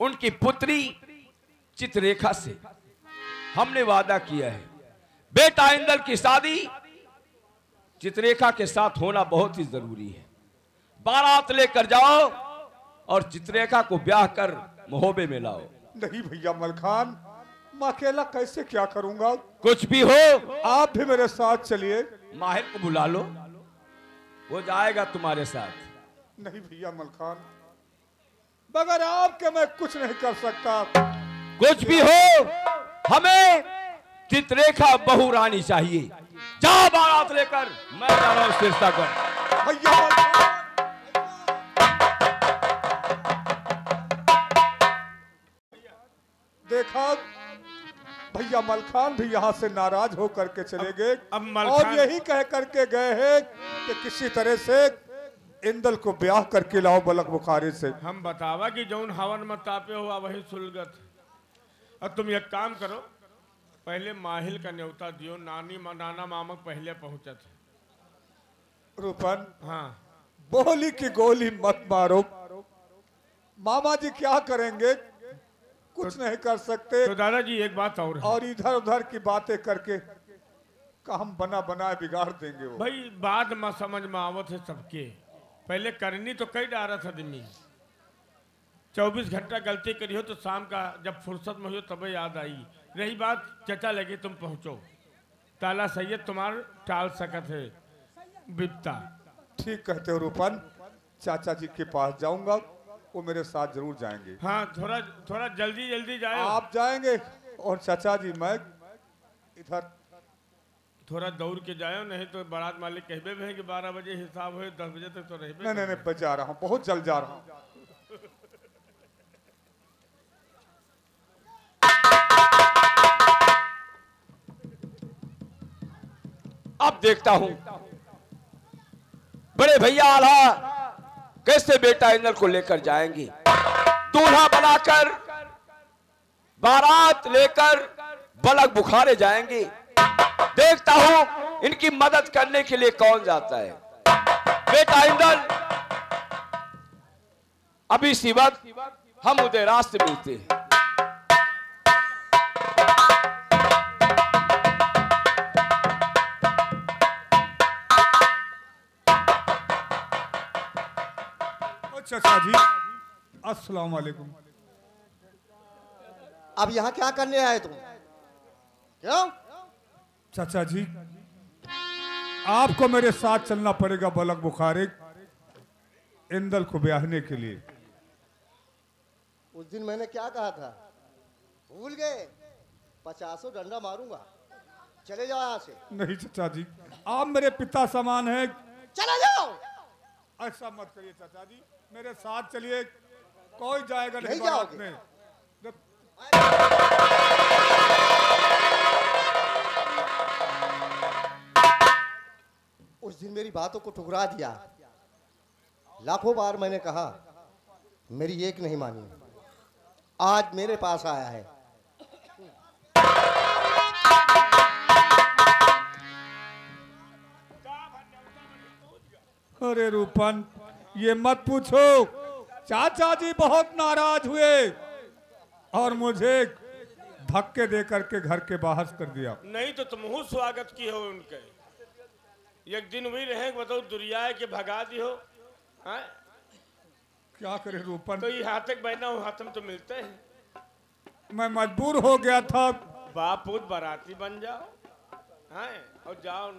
उनकी पुत्री चित्ररेखा से हमने वादा किया है, बेटा इंदल की शादी चित्ररेखा के साथ होना बहुत ही जरूरी है। बारात लेकर जाओ और चित्ररेखा को ब्याह कर महोबे में लाओ। नहीं भैया मलखान, मैं अकेला कैसे क्या करूंगा? कुछ भी हो, आप भी मेरे साथ चलिए। माहिर को बुला लो, वो जाएगा तुम्हारे साथ। नहीं भैया मलखान, बगैर आपके मैं कुछ नहीं कर सकता। कुछ भी हो, हमें चित्ररेखा बहू रानी चाहिए। जा बारात लेकर, मैं जा रहा हूं सिरसागढ़। भैया देखा, भैया मलखान भी यहाँ से नाराज होकर के चले गए और यही कह करके गए हैं कि किसी तरह से इंदल को ब्याह करके लाओ बलक बुखारी से। हम बतावा कि जौन हवन में तापे हुआ वही सुलगत। अब तुम एक काम करो, पहले माहिल का न्योता दियो। नाना मामक पहले पहुंचत है। रूपन, हाँ, बोली की गोली मत मारो। मामा जी क्या करेंगे? कुछ नहीं कर सकते। तो दादाजी एक बात और इधर उधर की बातें करके काम बना बनाए बिगाड़ देंगे वो। भाई बाद में समझ में आवत है सबके, पहले करनी तो कई डारत आदमी। 24 घंटा गलती करी हो तो शाम का जब फुर्सत में हो तब याद आई। रही बात चचा लगे तुम पहुंचो, ताला सैयद तुम्हार टाल सकत है बिपता। ठीक कहते हो रूपन, चाचा जी के पास जाऊंगा, वो मेरे साथ जरूर जाएंगे। हाँ, थोड़ा जल्दी जाए। आप जाएंगे और चाचा जी मैं इधर थोड़ा दौड़ के जाओ, नहीं तो बारात मालिक कहबे भी है कि 12 बजे हिसाब हो, 10 बजे तक तो रहे। नहीं, बजा रहा हूँ, बहुत जल्द जा रहा हूँ। अब देखता हूं बड़े भैया आल्हा कैसे बेटा इंदल को लेकर जाएंगे। दूल्हा बनाकर बारात लेकर बलक बुखारे जाएंगे। देखता हूं इनकी मदद करने के लिए कौन जाता है। बेटा इंदल, अभी इसी वक्त हम उधर रास्ते मिलते हैं। चाचा जी अस्सलाम वालेकुम। अब यहाँ क्या करने आए तुम? क्यों? चाचा जी, आपको मेरे साथ चलना पड़ेगा बलक बुखारे इंदल को ब्याहने के लिए। उस दिन मैंने क्या कहा था, भूल गए? 50 डंडा मारूंगा, चले जाओ यहाँ से। नहीं चाचा जी, आप मेरे पिता समान हैं। चले जाओ। ऐसा मत करिए चाचा जी, मेरे साथ चलिए, कोई जाएगा नहीं जाओगे? बारात में। उस दिन मेरी बातों को ठुकरा दिया। लाखों बार मैंने कहा, मेरी एक नहीं मानी। आज मेरे पास आया है। अरे रूपन, ये मत पूछो, चाचा जी बहुत नाराज हुए और मुझे धक्के दे करके घर के बाहर कर दिया। नहीं तो तुम स्वागत की हो उनके। एक दिन वही रहे, बताओ दुरिया के भगा दी हो। हाँ? क्या करे रूपन, तो ये हाथ तक बहना हो, हाथ में तो मिलते हैं। मैं मजबूर हो गया था। बाप पुत बाराती बन जाओ, हाँ, और जाओ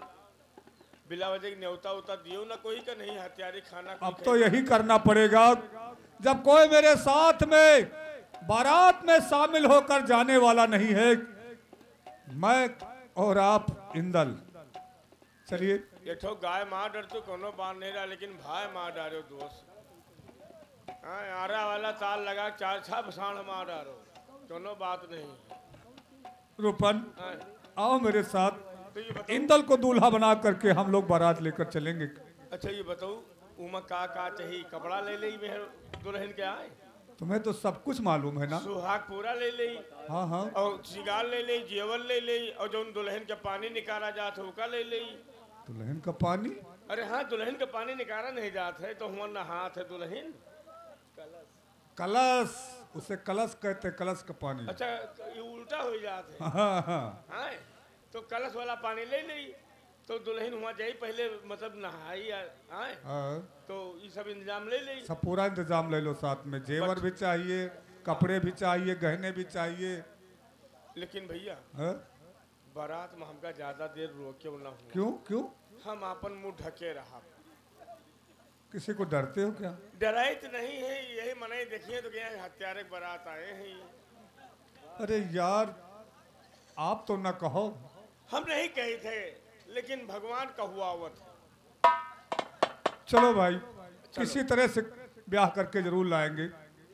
बिला वजह न्योता उता दियो ना कोई का नहीं, हथियारी खाना। अब तो यही करना पड़ेगा, जब कोई मेरे साथ में बारात में शामिल होकर जाने वाला नहीं है। मैं और आप इंदल चलिए। ये ठो गाय मार डर तो कोनो बार नहीं रहा, लेकिन भाई मार डालो दोस्त। हाँ, आरा वाला ताल लगा 4-6 बसाण मार डालो, कोनो बात नहीं। रूपन, हाँ। आओ मेरे साथ, तो इंदल को दूल्हा बना करके हम लोग बारात लेकर चलेंगे। अच्छा ये बताओ, उमा का चाहिए? कपड़ा ले ली दुल्हन के आए? तुम्हें तो सब कुछ मालूम है ना। सुहाग पूरा ले ली, हाँ हाँ, और सिगार ले ली, जेवर ले ली, और जो दुल्हन के पानी निकाला जाता है उसका ले ली। दुल्हन का पानी? अरे हाँ, दुल्हन का पानी निकाला नहीं जाता है तो हुआ ना हाथ है दुल्हन। कलश उसे कलश कहते, कलश का पानी। अच्छा ये उल्टा हो जाते हैं। हाँ हाँ हाँ तो कलश वाला पानी ले ली तो दुल्हन हुआ जाई पहले मतलब नहाई आए हाँ। तो ये सब इंतजाम ले ली। सब पूरा इंतजाम ले लो, साथ में जेवर भी चाहिए, कपड़े भी चाहिए, गहने भी चाहिए। लेकिन भैया हाँ? बारात में हमका ज्यादा देर रोके ना हुआ। क्यों क्यों? हम अपन मुंह ढके रहा। किसी को डरते हो क्या? डराए तो नहीं है, यही मनाई देखिए तो क्या हत्यारे बारात आए हैं। अरे यार आप तो ना कहो। हम नहीं कहे थे लेकिन भगवान का हुआ हुआ था। चलो भाई किसी तरह से ब्याह करके जरूर लाएंगे।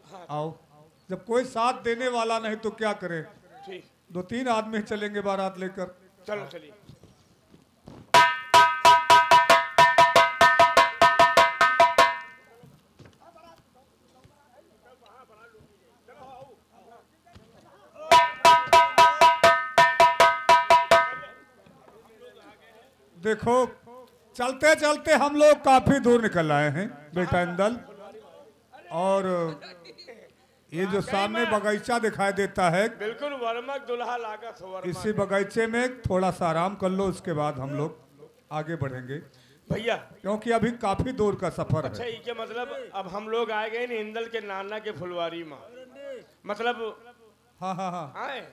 हाँ। आओ, जब कोई साथ देने वाला नहीं तो क्या करें? ठीक 2-3 आदमी चलेंगे बारात लेकर। चलो चलिए। देखो चलते चलते हम लोग काफी दूर निकल आए हैं बेटा इंदल, और ये जो सामने बगीचा दिखाई देता है बिल्कुल वर्मक दुल्हा लागत हो। इसी बगीचे में थोड़ा सा आराम कर लो, उसके बाद हम लोग आगे बढ़ेंगे भैया। क्योंकि अभी काफी दूर का सफर अच्छा है। ये मतलब अब हम लोग आए गए ना इंदल के नाना के फुलवारी में, मतलब हाँ हाँ हाँ आए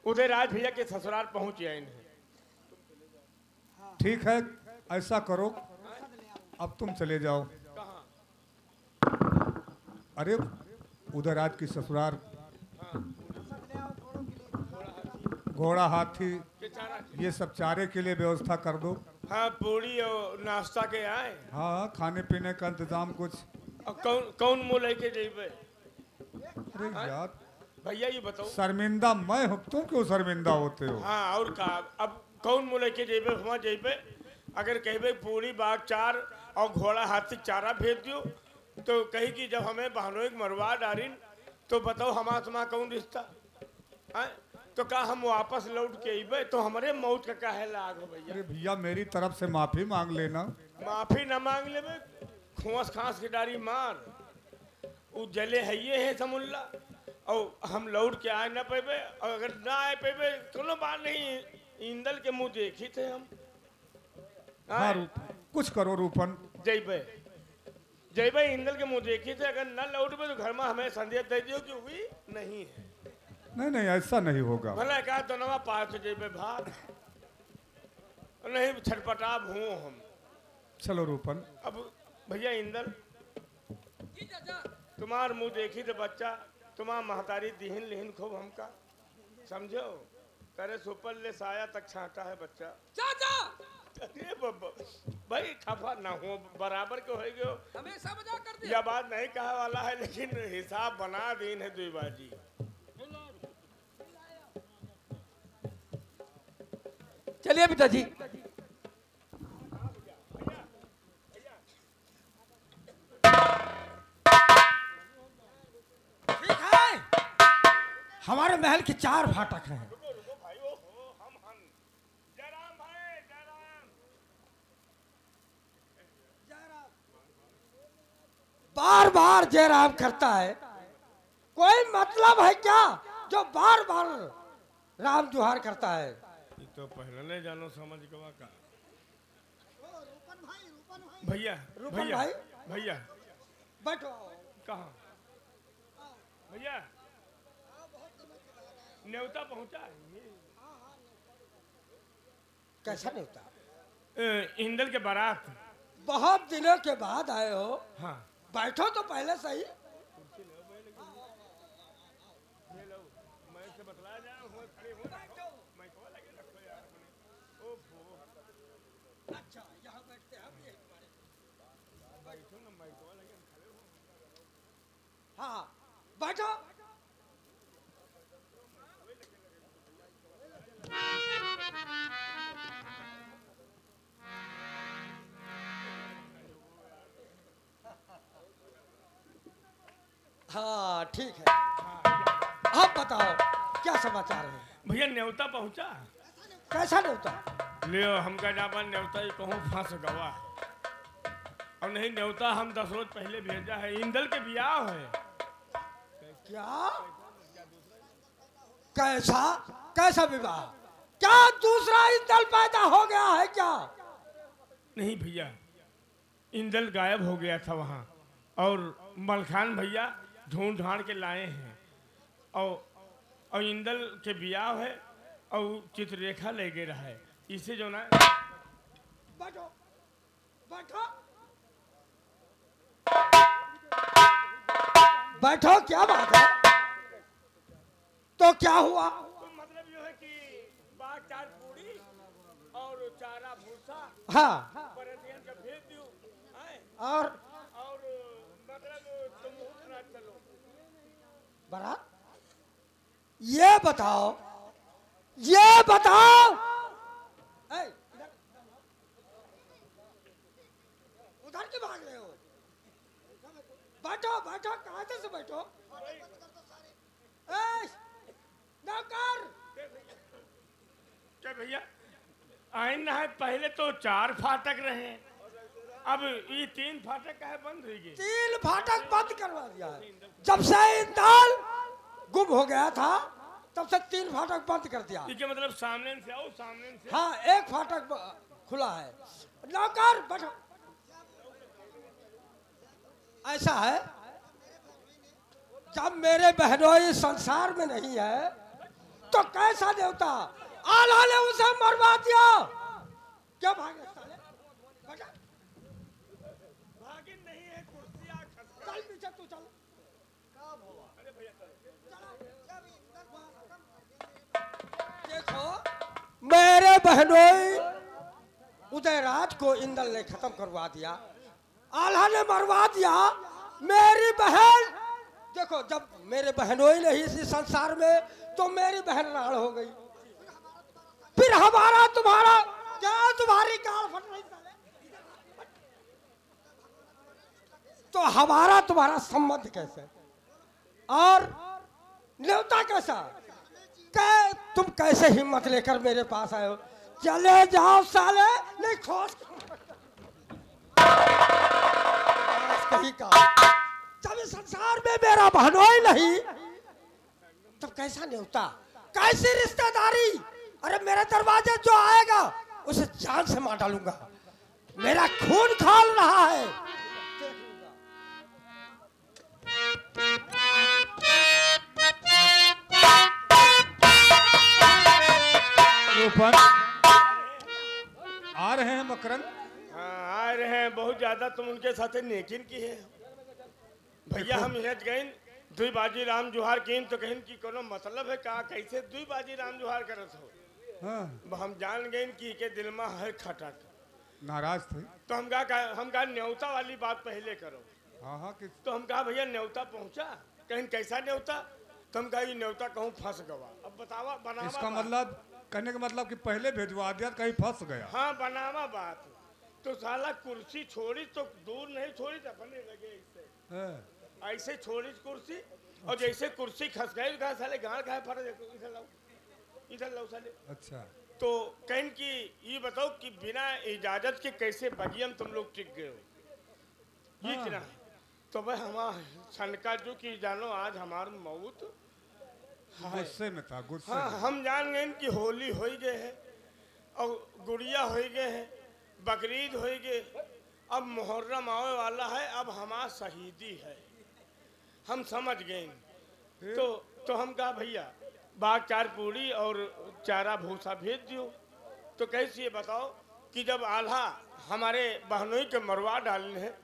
उदय राज भैया के ससुराल पहुंच गए हैं। ठीक है, ऐसा करो अब तुम चले जाओ। अरे उधर आज की ससुराल घोड़ा हाथी ये सब चारे के लिए व्यवस्था कर दो। हाँ पूरी और नाश्ता के आए। हाँ खाने पीने का इंतजाम कुछ। और कौन कौन मुँह लेके जेबे? अरे यार भैया ये बताओ। शर्मिंदा मैं हूँ, तुम क्यों शर्मिंदा होते हो? हाँ और का अब कौन मुँह लेके जेबे? हुआ जेबे अगर कहबे पूरी बाग चार और घोड़ा हाथी चारा भेज दियो तो कही कि जब हमें बहनों एक मरवा डारिन तो बताओ हमारा तुम्हारा कौन रिश्ता है? तो का हम वापस लौट के अबे तो हमारे मौत का काहे लाग हो भैया? अरे भैया मेरी तरफ से माफी मांग लेना। माफी न मांग लेबे खोस खांस के डारी मार उ जले है ये है समुल्ला और हम लौट के आए न पेबे, और अगर ना आए पेबे कोनो बात नहीं, इंदल के मुंह देखी थे हम। हाँ कुछ करो रूपन। जैबे जैबे इंदल के मुंह देखी थे, अगर न लौटबे तो घर में हमें संदेश दे दियो कि हुई नहीं है। नहीं नहीं ऐसा नहीं होगा। भला कहा तो नवा पास हो जैबे भाग नहीं छटपटाब हूँ हम। चलो रूपन। अब भैया इंदल तुम्हार मुंह देखी तो बच्चा तुम्हार महतारी दिहिन लिहिन खूब हमका समझो करे सुपर ले साया तक छाटा है बच्चा। चाचा अरे बाबा भाई खफा ना हो बराबर के हो गयो हमेशा मजाक कर दिया। यह बात नहीं कहा वाला है लेकिन हिसाब बना दीन है द्विबाजी। चलिए पिताजी। ठीक है, हमारे महल के 4 फाटक हैं। बार बार जयराम करता है, कोई मतलब है क्या जो बार बार राम जुहार करता है? ये तो पहले नहीं जानो समझ गवा का भैया। रूपन भैया भाई। भैया बैठो। कहाँ भैया न्योता पहुंचा है? कैसा नहीं होता? इंदल के बारात। बहुत दिनों के बाद आए हो। हाँ बैठो तो पहले सही। मैं से बतला जा खड़े हो मैं को लगे रखो यार अपने। ओफो अच्छा यहाँ बैठते हैं ये हमारे। बैठो ना मैं को लगे खड़े हो। हाँ बैठो। हाँ ठीक है, आप बताओ क्या समाचार है? भैया न्योता पहुंचा? कैसा नहीं होता? लियो हमका जापा न्योता ही कहूँ फंस गवा और नहीं न्योता हम 10 रोज पहले भेजा है। इंदल के ब्याह है। क्या? कैसा कैसा विवाह? क्या दूसरा इंदल पैदा हो गया है क्या? नहीं भैया, इंदल गायब हो गया था वहाँ, और मलखान भैया ढूंढ ढांड के लाए हैं, और इंदल के ब्याह है और चित्ररेखा ले गए रहा है। इसे जो ना बैठो बैठो बैठो, क्या बात है? तो क्या हुआ? तो मतलब ये है कि बाग चार पूरी और चारा भूसा हाँ, परतियन का भेज दियो, और मतलब तुम चलो। बारात? ये बताओ, ये बताओ, ए, उधर क्यों भाग रहे हो? बैठो बैठो, कायदे से बैठो। ए, नौकर! क्या भैया, आइन ना है, पहले तो 4 फाटक रहे, अब ये 3 फाटक का है बंद हो गए। 3 फाटक बंद करवा दिया है। जब से इंदल गुम हो गया था तब से 3 फाटक बंद कर दिया। इसके मतलब सामने से आओ, सामने से। हाँ, 1 फाटक खुला है। नौकर बैठो। ऐसा है, जब मेरे बहनोई संसार में नहीं है तो कैसा देवता आल्हा ने उसे मरवा दिया? क्या भागे साले? बैठा। भागिन नहीं है, कुर्सियां खसखस। चल पीछे तू चल। देखो, मेरे बहनोई उदयराज को इंदल ने खत्म करवा दिया, आल्हा ने मरवा दिया। मेरी बहन, देखो, जब मेरे बहनोई नहीं इस संसार में तो मेरी बहन राड़ हो गई। फिर हमारा तुम्हारा क्या, तुम्हारी गाल फट रही साले? तो हमारा तुम्हारा संबंध कैसे और न्योता कैसा? तुम कैसे हिम्मत लेकर मेरे पास आए हो? चले जाओ साले, नहीं खोस कहीं का। जब इस संसार में मेरा बहनोई नहीं तब कैसा न्योता, कैसी रिश्तेदारी? अरे मेरे दरवाजे जो आएगा उसे जान से मार डालूंगा। मेरा खून खौल रहा है। रूपन आ रहे हैं मकरंद? हाँ, आ रहे हैं। बहुत ज्यादा तुम उनके साथ नेकिन की है भैया। हम हेज गए दुई बाजी राम जुहार कीन तो कहीं की कोनो मतलब है का? कैसे दुई बाजी राम जुहार करत हो? हाँ। हम जान गए कि के दिल में है खटक, नाराज थे तो हम कहा न्योता वाली बात पहले करो। हाँ हाँ कि तो हम कहा भैया न्योता पहुंचा, कहीं कैसा न्योता? तो हम कहा ये न्योता कहूँ फंस गवा। अब बतावा बनावा इसका बात। मतलब कहने का मतलब कि पहले भेजवा दिया, कहीं फंस गया। हाँ, बनावा बात। तो साला कुर्सी छोड़ी तो दूर नहीं छोड़ी तो अपने लगे इससे हाँ। ऐसे छोड़ी कुर्सी, और जैसे कुर्सी खस गई कहा साले गाड़ खाए फट इधर लाओ, इधर लाओ साले। अच्छा, तो कहीं की ये बताओ कि बिना इजाजत के कैसे बगियम तुम लोग टिक गए हो? ये हाँ। क्या? तो भाई हमारा सनका जो कि जानो आज हमार मौत है। गुस्से में था, गुस्से हाँ, में। हम जान गए कि होली हो गए है और गुड़िया हो गए है, बकरीद हो गए, अब मुहर्रम आने वाला है, अब हमारा शहीदी है। हम समझ गए। तो हम कहा भैया बाग 4 पूड़ी और चारा भूसा भेज दियो। तो कैसे ये बताओ कि जब आल्हा हमारे बहनोई के मरवा डालने हैं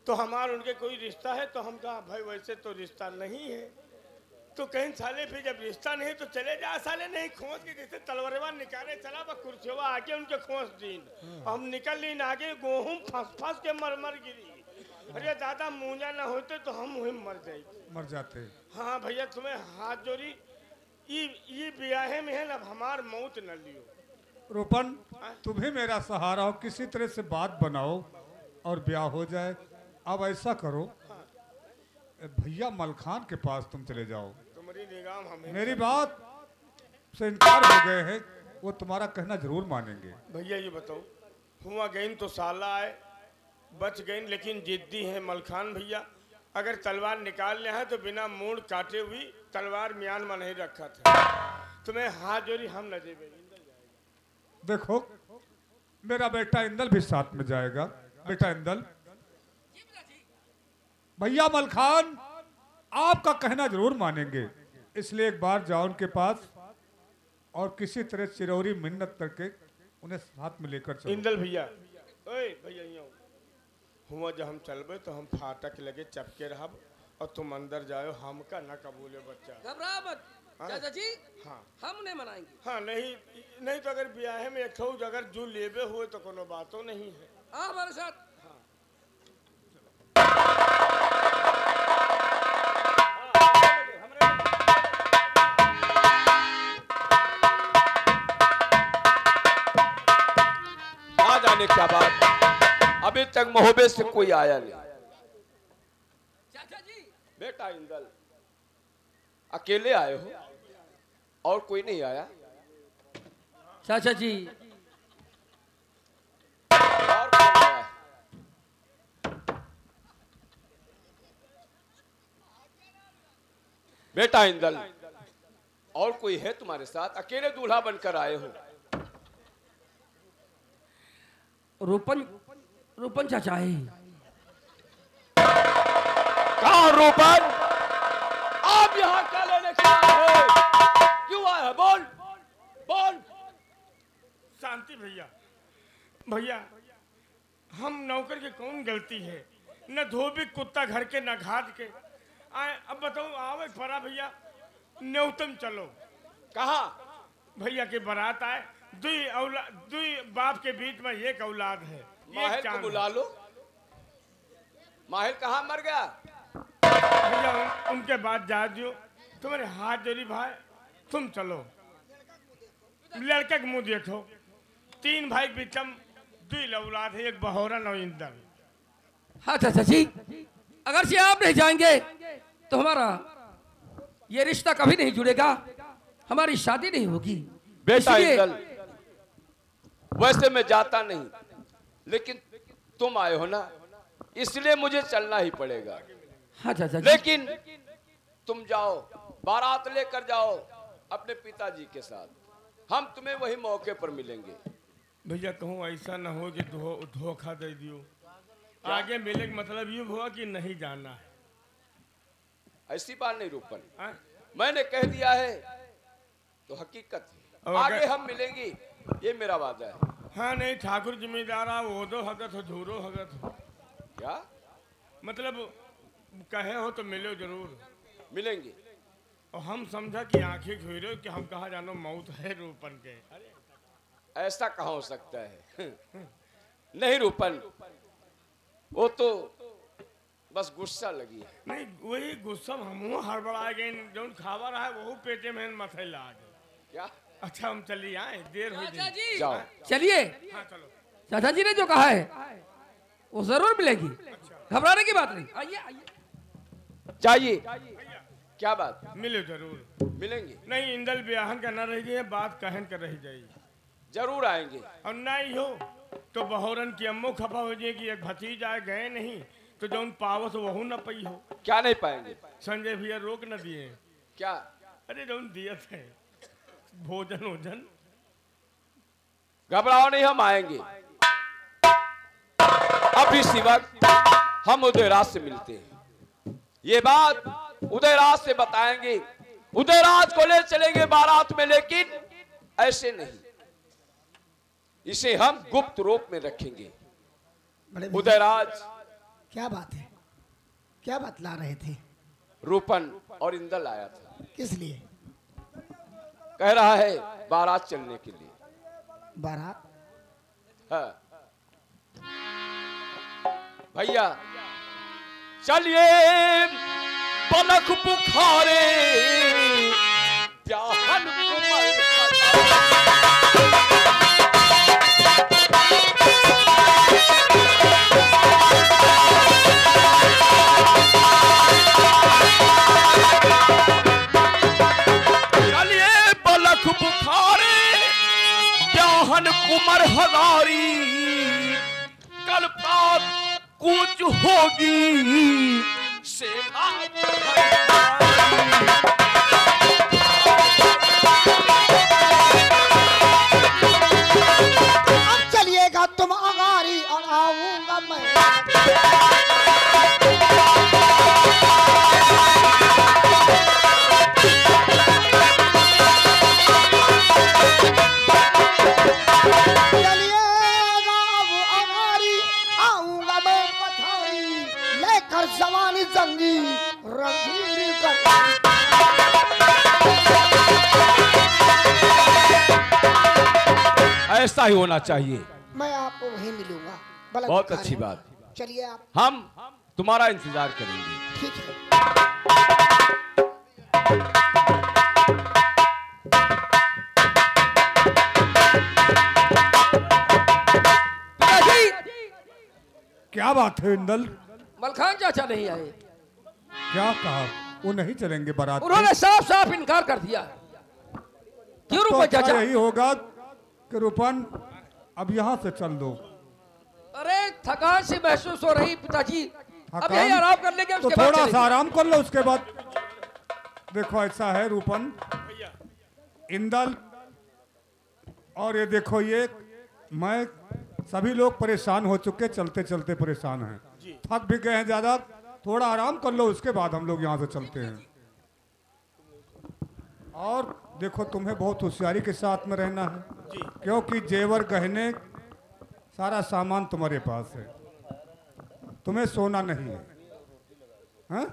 तो हमारा उनके कोई रिश्ता है? तो हम कहा भाई वैसे तो रिश्ता नहीं है। तो कहीं साले फिर जब रिश्ता नहीं तो चले जा साले, नहीं खोस के जैसे तलवारवा निकाले चला बा कुर्सियों आके उनके खोस दीन। हम निकल लीन आगे, गेहूं फंस फंस के मर गिरी। अरे दादा मूंजा ना होते तो हम वही मर जाते। हाँ भैया, तुम्हें हाथ जोड़ी, ये ब्याहे में है ना, हमार मौत न लियो। रूपन, तुम्हें मेरा सहारा हो, किसी तरह से बात बनाओ और ब्याह हो जाए। अब ऐसा करो, भैया मलखान के पास तुम चले जाओ। तुम्हारी निगाह हमें मेरी बात से इनकार हो गए हैं, वो तुम्हारा कहना जरूर मानेंगे। भैया ये बताओ, हुआ गई तो साला आए, बच गई, लेकिन जिद्दी है मलखान भैया। अगर तलवार निकालने हैं तो बिना मूड़ काटे हुई तलवार म्यान में नहीं रखा था। तुम्हें हाथ जोड़ी हम न देवे। देखो मेरा बेटा इंदल भी साथ में जाएगा। बेटा इंदल, भैया मलखान आपका कहना जरूर मानेंगे, इसलिए एक बार जाओ उनके पास और किसी तरह चिरौरी मिन्नत करके उन्हें साथ में लेकर चलो। इंदल भैया, ओए भैया हुआ जब हम चलबे तो हम फाटक लगे चपके रहब और तुम अंदर जाओ, हमका ना कबूले बच्चा। घबरा मत चाचा जी। हाँ हम नहीं मनाएंगे। हाँ नहीं तो अगर ब्याह में एक अगर जू लेबे हुए तो कोनो बातों नहीं है। हमारे साथ ना जाने क्या बात, अभी तक मोहब्बे से कोई आया नहीं। चाचा जी, बेटा इंदल, अकेले आए हो और कोई नहीं आया? चाचा जी और कौन आया? बेटा इंदल, और कोई है तुम्हारे साथ? अकेले दूल्हा बनकर आए हो? रूपन चाचा है। कहाँ रूपन? आप यहाँ क्या लेने के आए हो? क्यों आए हो? बोल बोल। शांति भैया, हम नौकर की कौन गलती है? न धोबी कुत्ता घर के न घाट के आए। अब बताओ आओ फरा भैया, न्यूतम चलो। कहाँ? भैया के बारात आए, दुई बाप के बीच में एक औलाद है। माहिर को बुला लो। माहिर कहाँ मर गया? भैया उनके बाद जा दियो। तुम्हारे हाथ जोड़ी भाई, तुम चलो। लड़के के मुंह देखो, 3 भाई बिचम 2 औलाद है, एक बहोरा 9 इंदल। हाँ चाचा जी, अगर से आप नहीं जाएंगे तो हमारा ये रिश्ता कभी नहीं जुड़ेगा, हमारी शादी नहीं होगी। बेटा इंदल, वैसे मैं जाता नहीं, लेकिन तुम आए हो ना, इसलिए मुझे चलना ही पड़ेगा। हाँ चाचा जी। लेकिन तुम जाओ, बारात लेकर जाओ अपने पिताजी के साथ, हम तुम्हें वही मौके पर मिलेंगे। भैया कहूँ ऐसा ना हो कि धोखा दे दियो। आगे मिले का मतलब ये हुआ कि नहीं जाना है। ऐसी बात नहीं रूपन, हाँ? मैंने कह दिया है तो हकीकत है। आगे हम मिलेंगे, ये मेरा वादा है। हाँ नहीं, ठाकुर जिम्मेदार वो दो हगत हो, धूरो हगत हो। क्या मतलब कहे हो तो मिलो जरूर। मिलेंगे? और हम समझा कि आंखें घूरे कि हम कहा जानो मौत है रूपन के। ऐसा कहाँ हो सकता है? नहीं रूपन, वो तो बस गुस्सा लगी है। नहीं वही गुस्सा हम हड़बड़ा गए, जो खावा रहा है वो पेटे में मथे ला गए। क्या? अच्छा हम चलिए आए, देर हो चाचा गई। जी जाओ। चलिए। हाँ चलो। चाचा जी ने जो कहा है वो जरूर मिलेगी, घबराने की बात नहीं। आइए आइए। चाहिए? क्या बात? मिलो जरूर। मिलेंगे? नहीं इंदल ब्याहन का न रह गई, बात कहन कर रह जाएगी। जरूर आएंगे। और नहीं हो तो बहोरन की अम्मो खफा हो जाएगी, एक भतीजा गए नहीं तो जौन पावस वहू न पई हो। क्या नहीं पाएंगे? संजय भैया रोक न दिए। क्या? अरे जौन दिए थे भोजन वोजन। घबराओ नहीं, हम आएंगे। अब इसी वक्त हम उदयराज से मिलते हैं। ये बात उदयराज से बताएंगे, उदयराज को ले चलेंगे बारात में, लेकिन ऐसे नहीं, इसे हम गुप्त रूप में रखेंगे। उदयराज, क्या बात है? क्या बतला रहे थे? रूपन और इंदल आया था, किस लिए? कह रहा है बारात चलने के लिए। बारात? हाँ भैया, चलिए पलक बुखारे ब्याहन कुमर। चलिए पलक बुखारे ब्याहन कुमर हजारी, कल प्रात कूच होगी से अब चलिएगा तुम अगारी और आऊंगा मैं। जवानी जंगी रणधीर कर। ऐसा ही होना चाहिए। मैं आपको वहीं मिलूंगा। बहुत अच्छी बात। चलिए आप, हम तुम्हारा इंतजार करेंगे। ठीक है। क्या बात है इंदल? मलखान चाचा नहीं आए। क्या कहा? वो नहीं चलेंगे बारात? उन्होंने साफ साफ इनकार कर दिया। क्यों रूपन तो चाचा? यही होगा कि रूपन अब यहाँ से चल दो। अरे थकान से महसूस हो रही पिताजी, अब यही आराम कर लेंगे। तो थोड़ा सा आराम कर लो, उसके बाद देखो ऐसा है रूपन, इंदल और ये देखो ये मैं, सभी लोग परेशान हो चुके, चलते चलते परेशान हैं, थक भी गए हैं ज्यादा। थोड़ा आराम कर लो, उसके बाद हम लोग यहाँ से चलते हैं। और देखो तुम्हें बहुत होशियारी के साथ में रहना है, क्योंकि जेवर गहने सारा सामान तुम्हारे पास है, तुम्हें सोना नहीं है। हाँ?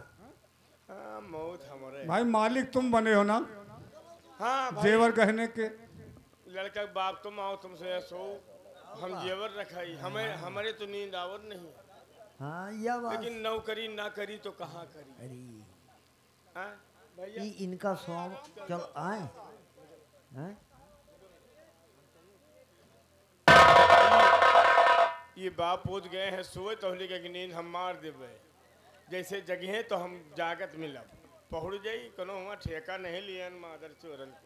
भाई मालिक तुम बने हो ना? हाँ जेवर गहने के लड़का बाप तुम आओ, तुमसे सो हम जेवर रखाई, हमें हमारे तो नींद आवर नहीं। हाँ यह बात। लेकिन नौकरी ना करी तो कहाँ करी? अरे हाँ भैया, इनका स्वाम जब आए हैं? ये बाप पूछ गए हैं सोए तो कि नींद हम मार देवे, जैसे जगह तो हम जागत मिलब पहुड़ जाई, कोनो हुआ ठेका नहीं लियन मादर चोरन के।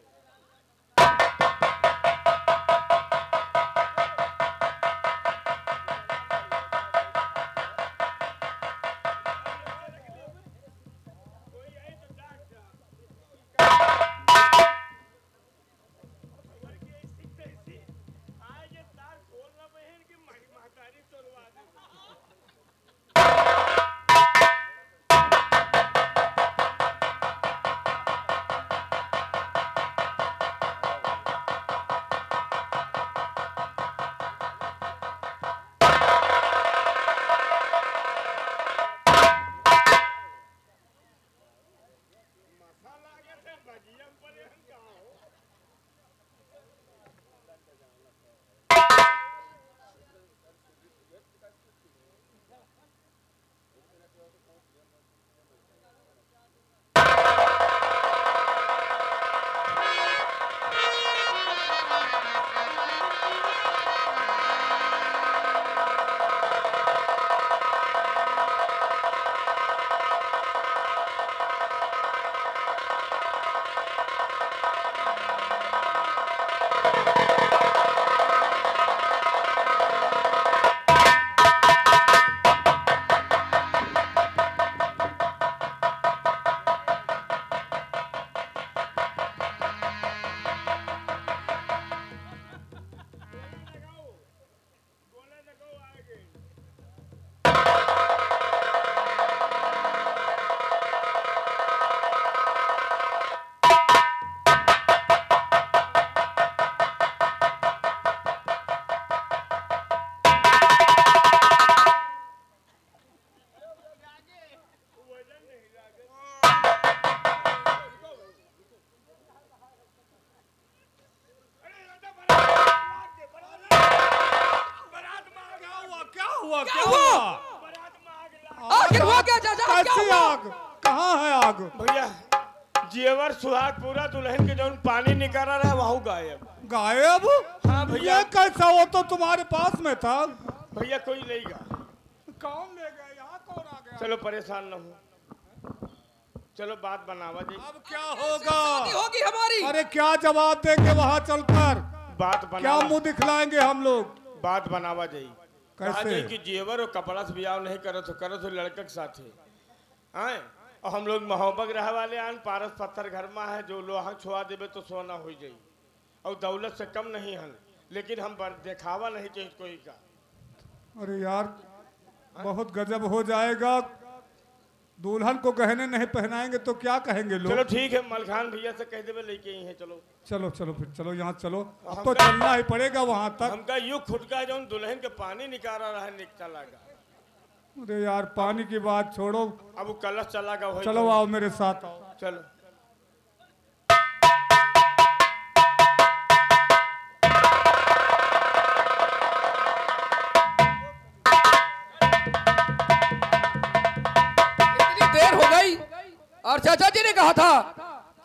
कैसी आग? कहाँ है आग? भैया जेवर सुहाग पूरा दुल्हन के जौन पानी निकाल रहा है वहाँ गायब। गायब? हाँ भैया। ये कैसा? वो तो तुम्हारे पास में था। भैया कोई लेगा? कौन ले गया? यहाँ कौन आ गया? चलो परेशान न हो, चलो बात बनावा जी। अब क्या होगा? होगी हमारी। अरे क्या जवाब देंगे वहाँ चलकर? बात बना, क्या मुंह दिखलाएंगे हम लोग? बात बनावा जाई। कैसे? कि जेवर और कपड़ा से ब्याह नहीं करो तो लड़का के साथ है, आए और हम लोग मोहब्बत रह वाले आन पारस पत्थर घर में है जो लोहा छुआ देवे तो सोना हो जाई और दौलत से कम नहीं हन लेकिन हम दिखावा नहीं चाहिए कोई का। अरे यार बहुत गजब हो जाएगा, दुल्हन को गहने नहीं पहनाएंगे तो क्या कहेंगे लोग। चलो ठीक है मलखान भैया से कह देवे लेके ही है। चलो चलो चलो फिर चलो यहाँ चलो, अब तो चलना ही पड़ेगा वहां तक। हमका यू खुटका जो दुल्हन के पानी निकाल रहा है निकचा लगा। अरे यार पानी की बात छोड़ो, अब वो कलश चला गया। चलो आओ मेरे साथ आओ। चलो इतनी देर हो गई और चाचा जी ने कहा था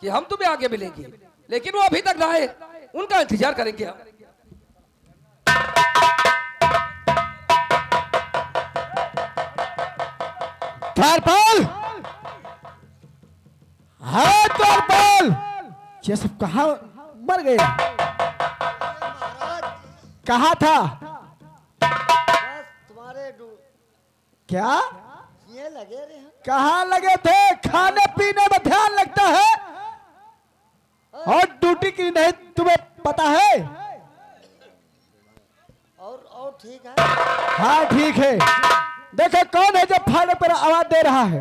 कि हम तुम्हें आगे मिलेंगे, लेकिन वो अभी तक ना आए, उनका इंतजार करेंगे हम। द्वारपाल, हाँ द्वारपाल, ये सब कहाँ मर गए? कहा था तुम्हारे क्या? ये लगे रहे हैं। कहाँ लगे थे? खाने पीने में ध्यान लगता है और ड्यूटी की नहीं तुम्हें पता है? और ठीक है। हाँ ठीक है। देखो कौन है जो फाड़े पर आवाज दे रहा है?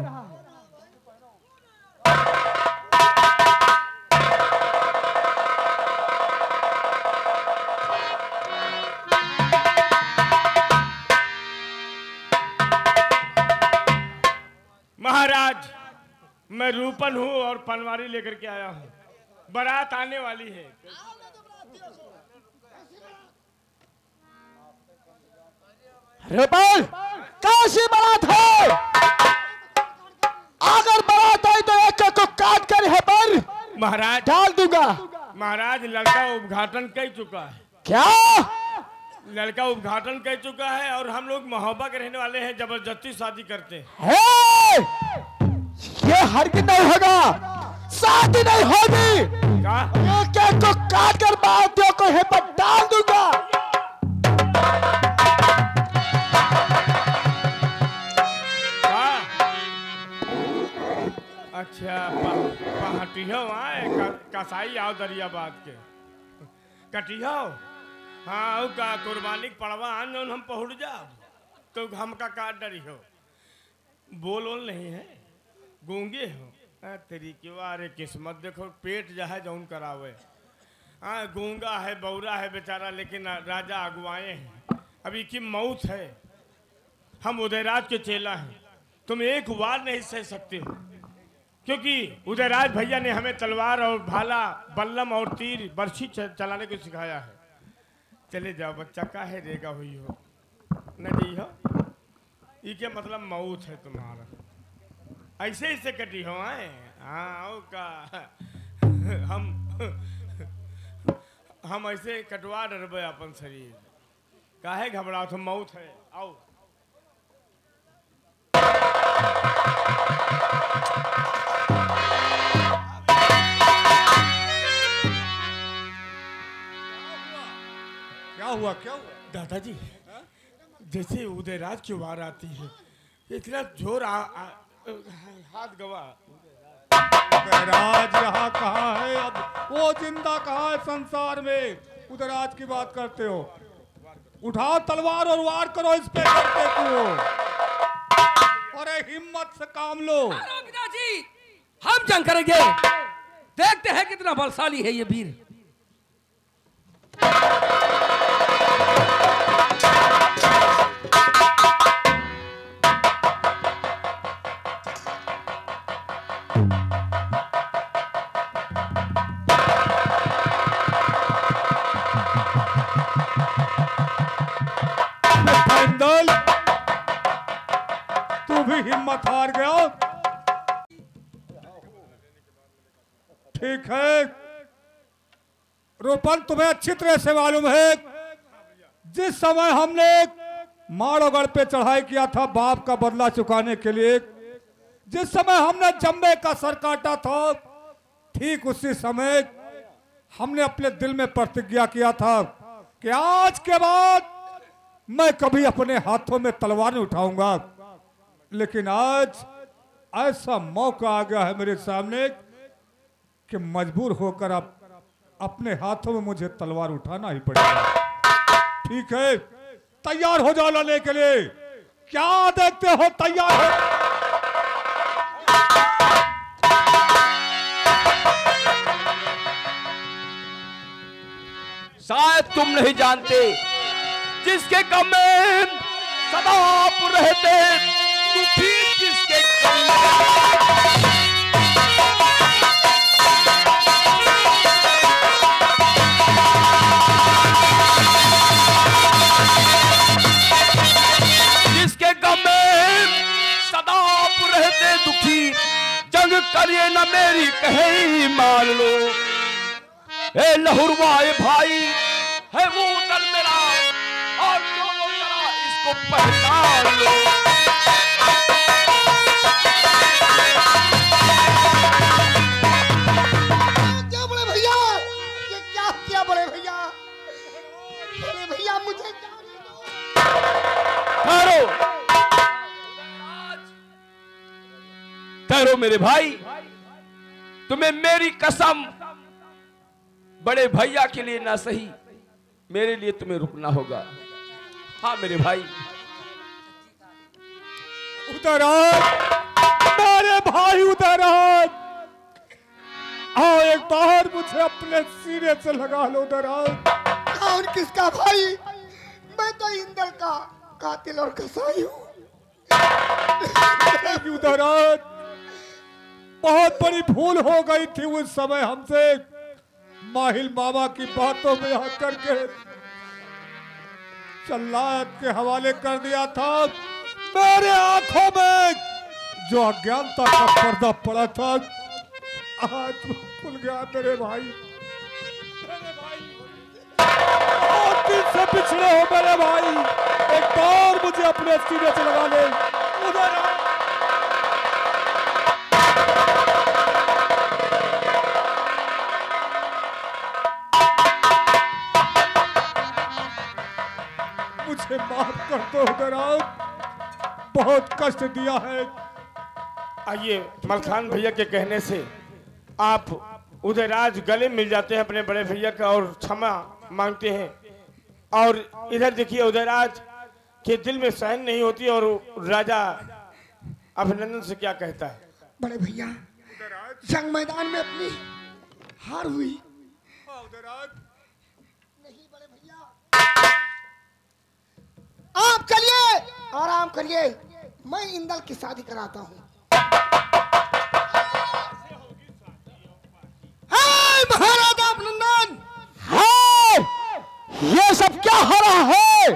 महाराज मैं रूपन हूँ और पनवारी लेकर के आया हूँ, बारात आने वाली है। रूपन, कैसी बारात है? अगर बारात आई तो एक को काट कर है पर महाराज डाल दूंगा। महाराज लड़का उद्घाटन कर चुका है। क्या? लड़का उद्घाटन कर चुका है और हम लोग मोहब्बत के रहने वाले हैं, जबरदस्ती शादी करते हैं। हे! ये हरगिज नहीं होगा, शादी नहीं होगी। क्या? एक को काट कर बारातियों को है पर डाल दूंगा। अच्छा पहाटियो आए कसाई आओ दरियाबाद के कटियो। हाँ का कुर्बानी पड़वा आन जौन हम पहुँच जाओ तो हमका काट डरी हो। बोल नहीं है, गूंगे हो। तेरी क्यों अरे किस्मत देखो, पेट जो है जौन करावे। हाँ गूंगा है बौरा है बेचारा, लेकिन राजा अगुआए हैं। अभी की मौत है। हम उदयराज के चेला हैं, तुम एक वार नहीं सह सकते हो, क्योंकि उदयराज भैया ने हमें तलवार और भाला बल्लम और तीर बर्छी चलाने को सिखाया है। चले जाओ बच्चा, काहे रेगा हुई हो न जी हो। ये क्या मतलब मौत है तुम्हारा, ऐसे ही से कटी हो आए। हाँ ओ का हम ऐसे कटवा डरबे अपन शरीर, काहे घबराओ, तो मौत है। आओ क्या हुआ क्या हुआ? दादाजी जैसे उदयराज की वार आती है इतना जोर हाथ गवा। उदयराज यहाँ कहाँ है? अब वो जिंदा कहाँ है संसार में? उदयराज की बात करते हो? उठाओ तलवार और वार करो इस पे करते को। अरे हिम्मत से काम लो। पिताजी हम जंग करेंगे, देखते हैं कितना बलशाली है ये वीर। तू भी हिम्मत हार गया। ठीक है रूपन, तुम्हें अच्छी तरह से मालूम है जिस समय हमने माड़ोगढ़ पे चढ़ाई किया था बाप का बदला चुकाने के लिए, जिस समय हमने जम्बे का सर काटा था, ठीक उसी समय हमने अपने दिल में प्रतिज्ञा किया था कि आज के बाद मैं कभी अपने हाथों में तलवार नहीं उठाऊंगा। लेकिन आज ऐसा मौका आ गया है मेरे सामने कि मजबूर होकर अब अपने हाथों में मुझे तलवार उठाना ही पड़ेगा। ठीक है, तैयार हो जाओ लड़ने के लिए। क्या देखते हो, तैयार हो। शायद तुम नहीं जानते, जिसके गम में सदा आप रहते, दुखी जिसके गम जिसके गम में सदा आप रहते दुखी, जंग करिए न मेरी कहे मान लो। ए लहुरवाए भाई है वो दल मेरा, और दोनों जरा इसको पहचान लो। क्या बड़े भैया, ये क्या किया बड़े भैया? बड़े भैया मुझे ठहरो, ठहरो मेरे भाई, तुम्हें मेरी कसम, बड़े भैया के लिए ना सही मेरे लिए तुम्हें रुकना होगा। हाँ मेरे भाई, उधर आओ मेरे भाई, उधर आओ। आओ एक बार मुझे अपने सीने से लगा लो। उधर आओ। कौन किसका भाई? मैं तो इंदल का कातिल और कसाई हूँ। उधर आओ। बहुत बड़ी भूल हो गई थी उस समय हमसे, माहिल मामा की बातों में आकर के जल्लाद के हवाले कर दिया था। मेरे आंखों में जो अज्ञानता का पर्दा पड़ा था, आज खुल गया मेरे भाई। मेरे भाई बहुत दिन से पिछड़े हो मेरे भाई, एक बार मुझे अपने सीने से लगा ले। उधर मुझे माफ कर दो। उधर आओ, बहुत कष्ट दिया है। आइए, मलखान भैया के कहने से आप उदयराज गले मिल जाते हैं अपने बड़े भैया का और क्षमा मांगते हैं। और इधर देखिए, उदयराज के दिल में सहन नहीं होती और राजा अभिनंदन से क्या कहता है। बड़े भैया, जंग मैदान में अपनी हार हुई। नहीं बड़े भैया, आप चलिए, आराम करिए, मैं इंदल की शादी कराता हूँ। महाराजा अभिनंदन, ये सब क्या हो रहा है?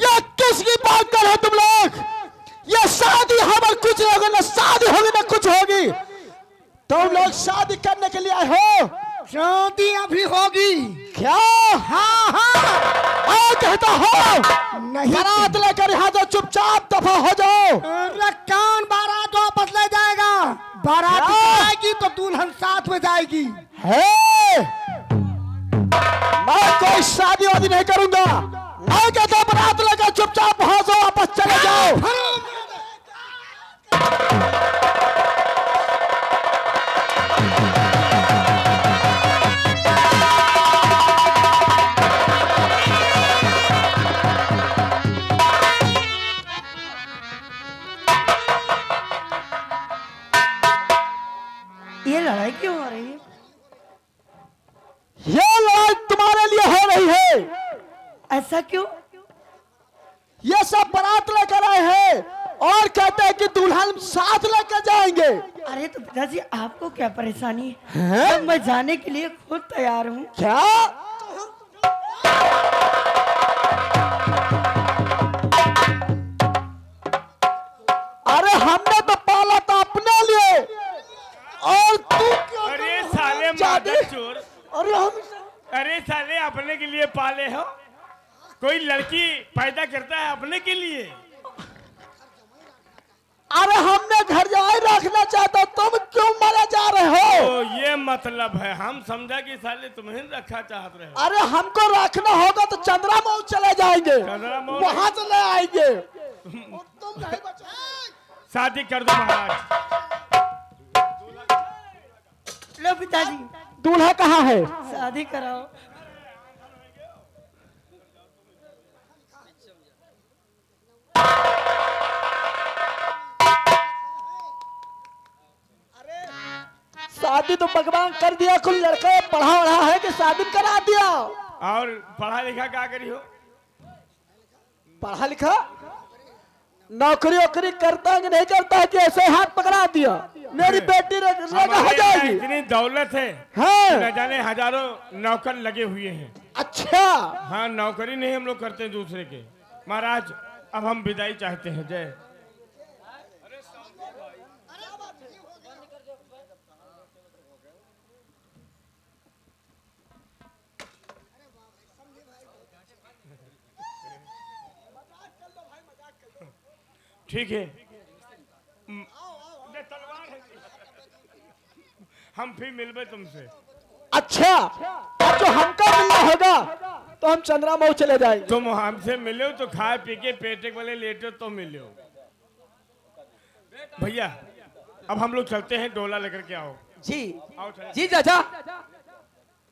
ये किसकी बात कर रहे हो तुम लोग? ये शादी हमारे कुछ नहीं होगी, ना शादी होगी ना कुछ होगी। तुम लोग शादी करने के लिए आए हो? शादी अभी होगी। क्या? हाँ हाँ कहता हो? नहीं, बारात लेकर यहाँ जो चुपचाप दफा हो जाओ। कान बारात वापस ले जाएगा। बारात जाएगी तो दुल्हन साथ में जाएगी। है, मैं कोई शादी वादी नहीं करूंगा। मैं कहता बारात लेकर चुपचाप वहां से वापस चले जाओ। ये लड़ाई क्यों हो रही है? ये लड़ाई तुम्हारे लिए हो रही है। ऐसा क्यों? ये सब बारात लेकर आए हैं और कहते हैं कि दुल्हन साथ लेकर जाएंगे। अरे तो पिताजी, आपको क्या परेशानी है? है? मैं जाने के लिए खुद तैयार हूँ। क्या? अरे हमने तो पाला था अपने लिए, और तू क्यों? अरे साले मादर चोर, अरे हम, अरे साले अपने के लिए पाले हो? कोई लड़की पैदा करता है अपने के लिए? अरे हमने घर जाए रखना चाहता, तुम क्यों मारा जा रहे हो? तो ये मतलब है, हम समझा कि साले तुम्हें रखा चाहते रहे हो। अरे हमको रखना होगा तो चंद्रा मऊ चले जाएंगे, चंद्रा मऊ वहां चले आएंगे। तुम नहीं बचा। शादी कर दो महाराज। लो पिताजी दूल्हा कहाँ है? शादी कराओ। शादी तो भगवान कर दिया, कुल लड़का पढ़ा वढ़ा है कि शादी करा दिया। और पढ़ा लिखा क्या करी हो? पढ़ा लिखा नौकरी वोकरी करता है कि नहीं करता है कि ऐसे हाथ पकड़ा दिया? मेरी बेटी हो जाएगी। इतनी दौलत है, हाँ। न जाने हजारों नौकर लगे हुए हैं। अच्छा हाँ, नौकरी नहीं हम लोग करते हैं दूसरे के। महाराज अब हम विदाई चाहते हैं। जय। ठीक है, हम फिर मिलबे तुमसे। अच्छा, जो हमका मिलना होगा तो हम चंद्रा मऊ चले जाएंगे। तुम हमसे मिलो तो खाए पी के पेटे वाले लेटे तो मिलो। भैया अब हम लोग चलते हैं, डोला लेकर के आओ। जी आओ चले। जी चाचा।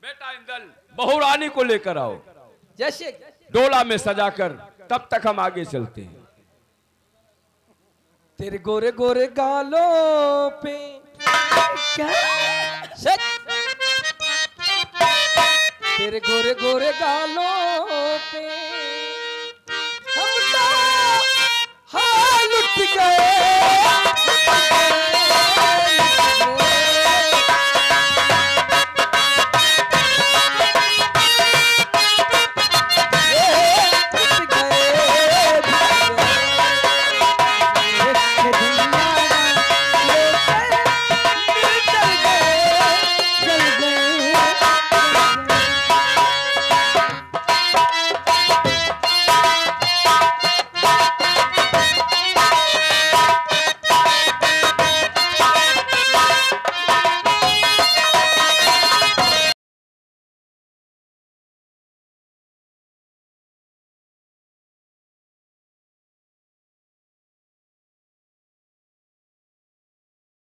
बेटा इंदल बहू रानी को लेकर आओ, जैसे डोला में सजाकर, तब तक हम आगे चलते हैं। तेरे गोरे गोरे गालों पे तेरे गोरे गोरे गालों पे